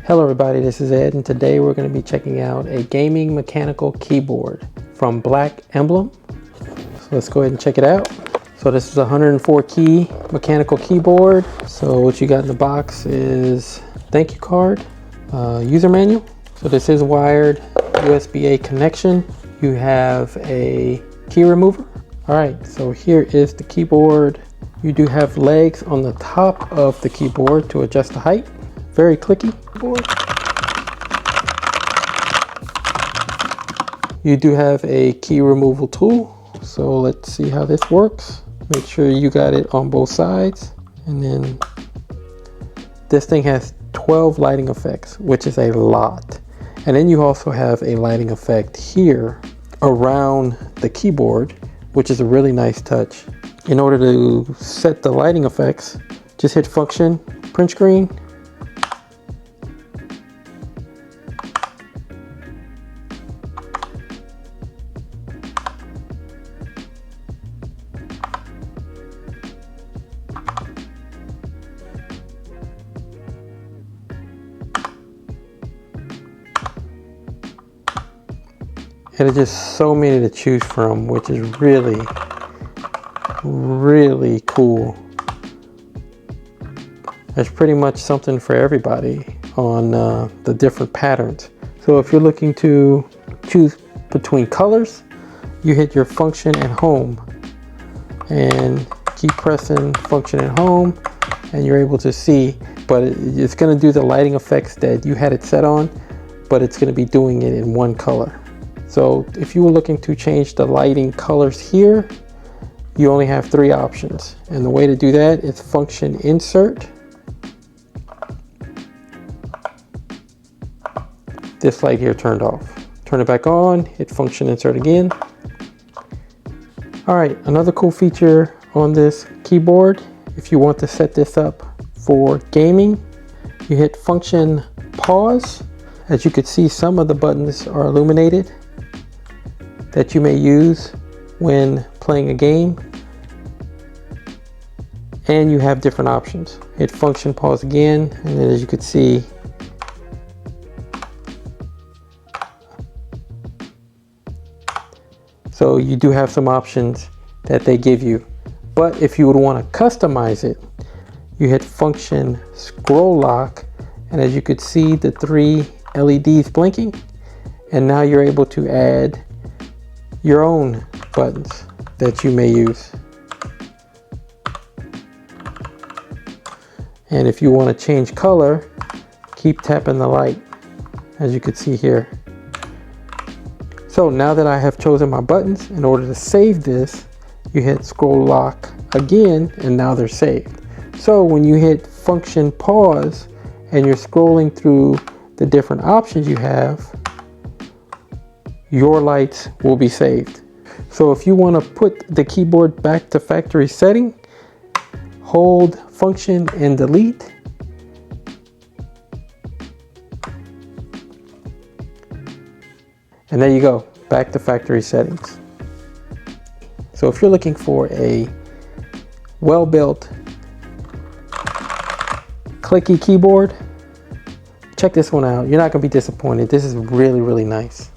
Hello everybody, this is Ed, and today we're going to be checking out a gaming mechanical keyboard from Black Emblem. So let's go ahead and check it out. So this is a 104 key mechanical keyboard. So what you got in the box is thank you card, user manual. So this is wired, USB-A connection. You have a key remover. All right, so here is the keyboard. You do have legs on the top of the keyboard to adjust the height. Very clicky keyboard. You do have a key removal tool. So let's see how this works. Make sure you got it on both sides. And then this thing has 12 lighting effects, which is a lot. And then you also have a lighting effect here around the keyboard, which is a really nice touch. In order to set the lighting effects, just hit function, print screen. And it's just so many to choose from, which is really cool. There's pretty much something for everybody on the different patterns. So if you're looking to choose between colors, you hit your function and home and keep pressing function and home, and you're able to see, but it's going to do the lighting effects that you had it set on, but it's going to be doing it in one color. So if you were looking to change the lighting colors here, you only have 3 options. And the way to do that is function insert. This light here turned off. Turn it back on, hit function insert again. All right, another cool feature on this keyboard, if you want to set this up for gaming, you hit function pause. As you can see, some of the buttons are illuminated that you may use when playing a game, and you have different options. Hit function pause again, and then as you can see, so you do have some options that they give you. But if you would want to customize it, you hit function scroll lock, and as you could see, the 3 LEDs blinking, and now you're able to add your own buttons that you may use. And if you want to change color, keep tapping the light, as you can see here. So now that I have chosen my buttons, in order to save this, you hit scroll lock again, and now they're saved. So when you hit function pause and you're scrolling through the different options you have, your lights will be saved. So if you want to put the keyboard back to factory setting, hold function and delete. And there you go, back to factory settings. So if you're looking for a well-built, clicky keyboard, check this one out. You're not going to be disappointed. This is really nice.